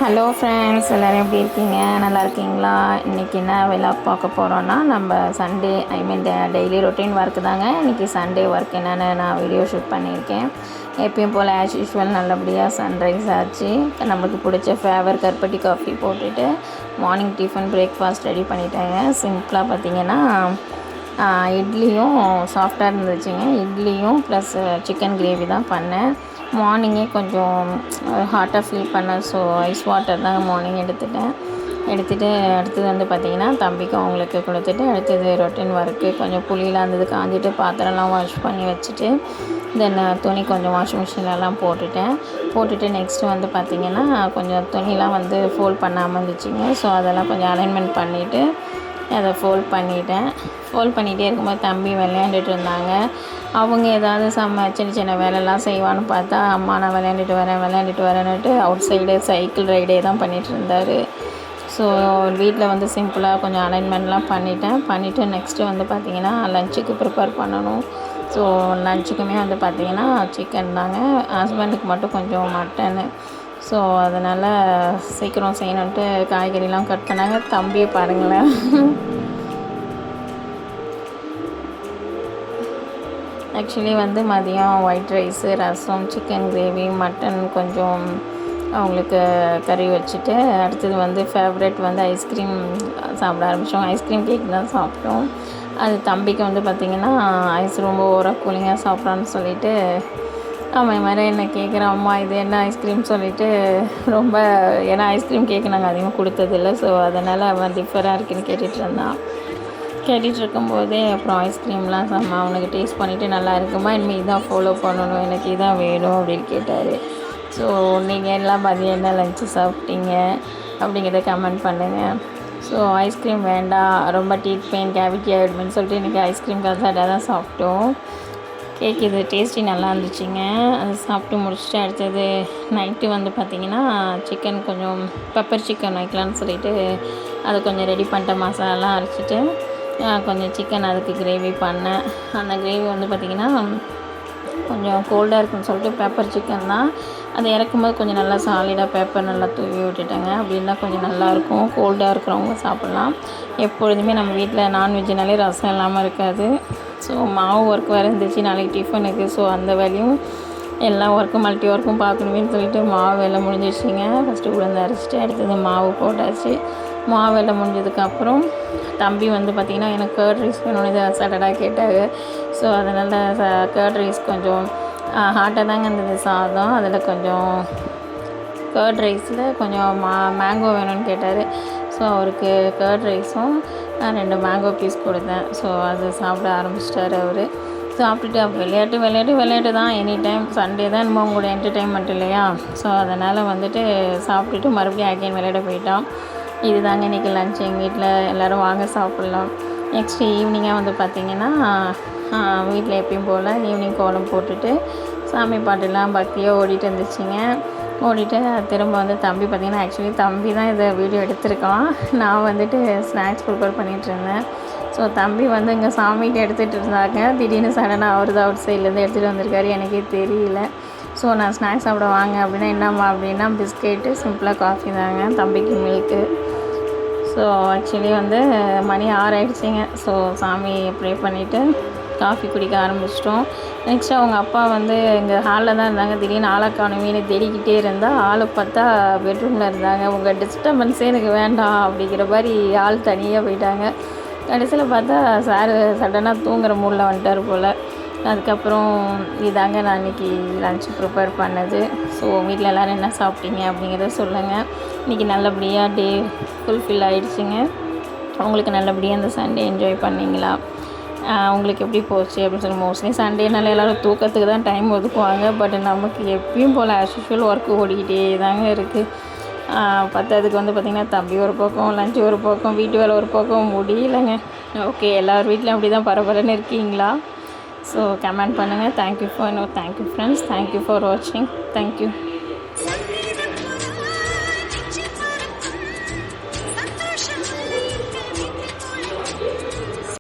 Hello friends, எல்லோரும் எப்படி இருக்கீங்க? நல்லா இருக்கீங்களா? இன்றைக்கி என்ன விலாக் பார்க்க போகிறோன்னா, நம்ம சண்டே டெய்லி ரொட்டீன் ஒர்க்கு தாங்க. இன்றைக்கி சண்டே ஒர்க் என்னென்னு நான் வீடியோ ஷூட் பண்ணியிருக்கேன். எப்பயும் போல் ஆஸ் யூஷுவல் நல்லபடியாக சன்ரைஸ் ஆச்சு. நம்மளுக்கு பிடிச்ச ஃபேவர் கருப்பட்டி காஃபி போட்டுட்டு மார்னிங் டிஃபன் பிரேக்ஃபாஸ்ட் ரெடி பண்ணிட்டேங்க. சிம்பிளாக பார்த்திங்கன்னா இட்லியும் சாஃப்டாக இருந்துச்சுங்க. இட்லியும் ப்ளஸ் சிக்கன் கிரேவி தான் பண்ணேன். மார்னிங்கே கொஞ்சம் ஹாட்டாக ஃபீல் பண்ணேன். ஸோ ஐஸ் வாட்டர் தாங்க மார்னிங் எடுத்துகிட்டு அடுத்தது வந்து பார்த்திங்கன்னா தம்பிக்கு அவங்களுக்கு கொடுத்துட்டு அடுத்தது ரொட்டீன் ஒர்க்கு கொஞ்சம் புளியெலாம் இருந்தது காஞ்சிட்டு பாத்திரம்லாம் வாஷ் பண்ணி வச்சுட்டு தென் துணி கொஞ்சம் வாஷிங் மிஷின்லலாம் போட்டுட்டு நெக்ஸ்ட்டு வந்து பார்த்திங்கன்னா கொஞ்சம் துணிலாம் வந்து ஃபோல்ட் பண்ணாமல் இருந்துச்சுங்க. ஸோ அதெல்லாம் கொஞ்சம் அலைன்மெண்ட் பண்ணிவிட்டு அதை ஃபோல்ட் பண்ணிகிட்டே இருக்கும்போது தம்பி விளையாண்டுட்டு இருந்தாங்க. அவங்க ஏதாவது சின்ன சின்ன வேலைலாம் செய்வான்னு பார்த்தா, அம்மா நான் விளையாண்டுட்டு வரேன்னுட்டு அவுட் சைடு சைக்கிள் ரைடே தான் பண்ணிகிட்டு இருந்தார். ஸோ வீட்டில் வந்து சிம்பிளாக கொஞ்சம் அலைன்மெண்ட்லாம் பண்ணிவிட்டு நெக்ஸ்ட்டு வந்து பார்த்திங்கன்னா லஞ்சுக்கு ப்ரிப்பேர் பண்ணணும். ஸோ லஞ்சுக்குமே வந்து பார்த்திங்கன்னா சிக்கன் தாங்க. ஹஸ்பண்டுக்கு மட்டும் கொஞ்சம் மட்டனு. ஸோ அதனால் சீக்கிரம் செய்யணுன்ட்டு காய்கறிலாம் கட் பண்ணாங்க. தம்பியை பாருங்களேன், ஆக்சுவலி வந்து மதியம் ஒயிட் ரைஸு, ரசம், சிக்கன் கிரேவி, மட்டன் கொஞ்சம் அவங்களுக்கு கறி வச்சுட்டு அடுத்தது வந்து ஃபேவரெட் வந்து ஐஸ்கிரீம் சாப்பிட ஆரம்பித்தோம். ஐஸ்கிரீம் கேக் தான் சாப்பிட்டோம். அது தம்பிக்கு வந்து பார்த்திங்கன்னா ஐஸ் ரொம்ப ஓவராக கூலிங்காக சாப்பிட்றான்னு சொல்லிவிட்டு அவன் மாதிரி என்ன கேட்குறான், அம்மா இது என்ன ஐஸ்கிரீம் சொல்லிவிட்டு ரொம்ப, ஏன்னா ஐஸ்கிரீம் கேக்கு நாங்கள் அதிகமாக கொடுத்ததில்ல. ஸோ அதனால் அவன் டிஃபராக இருக்குன்னு கேட்டுட்ருக்கும்போதே அப்புறம் ஐஸ்கிரீம்லாம் அவனுக்கு டேஸ்ட் பண்ணிவிட்டு நல்லா இருக்குமா, இனிமேல் இதான் ஃபாலோ பண்ணணும், எனக்கு இதான் வேணும் அப்படின்னு கேட்டார். ஸோ நீங்கள் எல்லாம் மதியம் என்ன லஞ்சு சாப்பிட்டீங்க அப்படிங்கிறத கமெண்ட் பண்ணுங்கள். ஸோ ஐஸ்கிரீம் வேண்டாம், ரொம்ப டீத் பெயின் கேவிட்டி ஆகிடுமென்னு சொல்லிட்டு இன்றைக்கி ஐஸ்கிரீம் கசாட்டாக தான் சாப்பிட்டோம். கேக் இது டேஸ்டி நல்லா இருந்துச்சுங்க. அது சாப்பிட்டு முடிச்சுட்டு அடுத்தது நைட்டு வந்து பார்த்திங்கன்னா சிக்கன் கொஞ்சம் பெப்பர் சிக்கன் வைக்கலான்னு சொல்லிட்டு அதை கொஞ்சம் ரெடி பண்ணிட்டேன். மசாலாலாம் அரைச்சிட்டு கொஞ்சம் சிக்கன் அதுக்கு கிரேவி பண்ணேன். அந்த கிரேவி வந்து பார்த்திங்கன்னா கொஞ்சம் கோல்டாக இருக்குன்னு சொல்லிட்டு பெப்பர் சிக்கன் தான். அதை இறக்கும்போது கொஞ்சம் நல்லா சாலிடாக பெப்பர் நல்லா தூவி விட்டுட்டேங்க. அப்படின்னா கொஞ்சம் நல்லாயிருக்கும், கோல்டாக இருக்கிறவங்க சாப்பிட்லாம். எப்பொழுதுமே நம்ம வீட்டில் நான்வெஜ்னாலே ரசம் இல்லாமல் இருக்காது. ஸோ மாவு ஒர்க் வேறு இருந்துச்சு நாளைக்கு டிஃபனுக்கு. ஸோ அந்த வேலையும் எல்லா ஒர்க்கும் மல்டி ஒர்க்கும் பார்க்கணுமேனு சொல்லிட்டு மாவு வேலை முடிஞ்சிடுச்சிங்க. ஃபஸ்ட்டு உளுந்து அரைச்சிட்டு அடுத்தது மாவு போட்டாச்சு. மாவு வேலை முடிஞ்சதுக்கப்புறம் தம்பி வந்து பார்த்திங்கன்னா எனக்கு கர்ட் ரைஸ் வேணும்னு இதை சடனாக கேட்டாங்க. ஸோ அதனால் கர்ட் ரைஸ் கொஞ்சம் ஹாட்டாக தாங்க இருந்தது சாதம். அதில் கொஞ்சம் கர்ட் ரைஸில் கொஞ்சம் மேங்கோ வேணும்னு கேட்டார். ஸோ அவருக்கு கர்ட் ரைஸும் 2 மேங்கோ பீஸ் கொடுத்தேன். ஸோ அது சாப்பிட ஆரம்பிச்சிட்டார் அவர். சாப்பிட்டுட்டு விளையாட்டு தான் எனி டைம். சண்டே தான் நம்ம உங்களோட என்டர்டெயின்மெண்ட் இல்லையா? ஸோ அதனால் வந்துட்டு சாப்பிட்டுட்டு மறுபடியும் அகைன் விளையாட போயிட்டான். இது தாங்க இன்றைக்கி லன்ச். எங்கள் வீட்டில் எல்லோரும் வாங்க சாப்பிட்லாம். நெக்ஸ்ட்டு ஈவினிங்காக வந்து பார்த்திங்கன்னா வீட்டில் எப்பயும் போல் ஈவினிங் கோலம் போட்டுட்டு சாமி பாட்டுலாம் பக்தியாக ஓடிட்டு இருந்துச்சுங்க. ஓடிட்டு திரும்ப வந்து தம்பி பார்த்திங்கன்னா ஆக்சுவலி தம்பி தான் இதை வீடியோ எடுத்திருக்கான். நான் வந்துட்டு ஸ்நாக்ஸ் ப்ரிப்பேர் பண்ணிகிட்ருந்தேன். ஸோ தம்பி வந்து இங்கே சாமிகிட்ட எடுத்துகிட்டு இருந்தாங்க. திடீர்னு சடனாக அவர் தான் அவுட் சைட்லேருந்து எடுத்துகிட்டு வந்திருக்காரு, எனக்கே தெரியல. ஸோ நான் ஸ்நாக்ஸ் சாப்பிட வாங்க அப்படின்னா என்னம்மா அப்படின்னா பிஸ்கெட்டு, சிம்பிளாக காஃபி தாங்க, தம்பிக்கு மில்க்கு. ஸோ ஆக்சுவலி வந்து மணி 6 ஆகிடுச்சிங்க. ஸோ சாமி ப்ரே பண்ணிவிட்டு காஃபி குடிக்க ஆரம்பிச்சிட்டோம். நெக்ஸ்ட்டு அவங்க அப்பா வந்து இங்கே ஹாலில் தான் இருந்தாங்க. திடீர்னு ஆளை காணுமேனு தேடிக்கிட்டே இருந்தால் ஆளை பார்த்தா பெட்ரூமில் இருந்தாங்க. உங்கள் டிஸ்டர்பன்ஸே எனக்கு வேண்டாம் அப்படிங்கிற மாதிரி ஆள் தனியாக போயிட்டாங்க. கடைசியில் பார்த்தா சார் சடனாக தூங்குகிற மூடில் வந்துட்டார் போல். அதுக்கப்புறம் இதாங்க நான் இன்றைக்கி லன்ச் ப்ரிப்பேர் பண்ணது. ஸோ வீட்டில் எல்லோரும் என்ன சாப்பிட்டீங்க அப்படிங்கிறத சொல்லுங்கள். இன்றைக்கி நல்லபடியாக டே ஃபுல்ஃபில் ஆகிடுச்சிங்க. உங்களுக்கு நல்லபடியாக அந்த சண்டே என்ஜாய் பண்ணிங்களா? உங்களுக்கு எப்படி போச்சு அப்படின்னு சொல்லி மோஸ்ட்லி சண்டேனால எல்லோரும் தூக்கத்துக்கு தான் டைம் ஒதுக்குவாங்க. பட் நமக்கு எப்பயும் போல் ஆஸ் யூஷுவல் ஒர்க்கு ஓடிக்கிட்டே தாங்க இருக்குது. பத்தாவதுக்கு வந்து பார்த்திங்கன்னா தம்பி ஒரு பக்கம், லஞ்சு ஒரு பக்கம், வீட்டு வேலை ஒரு பக்கம், முடியலைங்க. ஓகே, எல்லோரும் வீட்டில் அப்படி தான் பரபரன்னு இருக்கீங்களா? ஸோ கமெண்ட் பண்ணுங்கள். Thank you friends. தேங்க்யூ ஃபார் வாட்சிங். தேங்க்யூ.